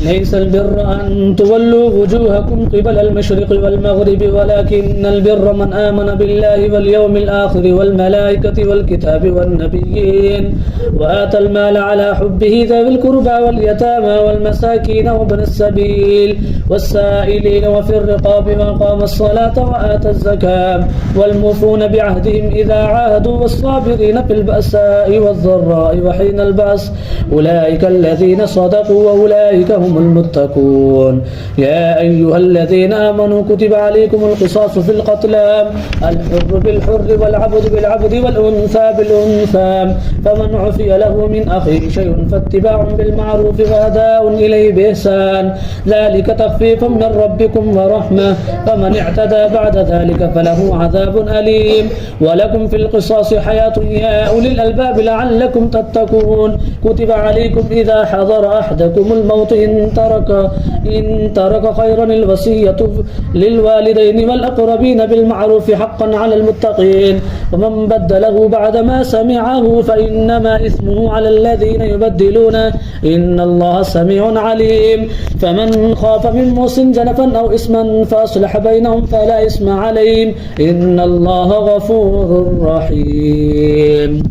ليس البر أن تولوا وجوهكم قبل المشرق والمغرب ولكن البر من آمن بالله واليوم الآخر والملائكة والكتاب والنبيين وآتى المال على حبه ذوي القربى واليتامى والمساكين وابن السبيل والسائلين وفي الرقاب وأقام الصلاة وآتى الزكاة والموفون بعهدهم إذا عاهدوا والصابرين في البأساء والضراء وحين البأس أولئك الذين صدقوا وأولئك هم المتقون. يا أيها الذين آمنوا كتب عليكم القصاص في القتلى الحر بالحر والعبد بالعبد والأنثى بالأنثى فمن عفي له من أخيه شيء فاتباع بالمعروف وأداء إليه بإحسان ذلك تخفيف من ربكم ورحمة فمن اعتدى بعد ذلك فله عذاب أليم. ولكم في القصاص حياة يا أولي الألباب لعلكم تتقون. كتب عليكم إذا حضر أحدكم الموت إن ترك خيرا الوصية للوالدين والأقربين بالمعروف حقا على المتقين ومن بدله بعد ما سمعه فإنما إثمه على الذين يبدلونه إن الله سميع عليم. فمن خاف من موص جنفا أو إثما فأصلح بينهم فلا إثم عليهم إن الله غفور رحيم.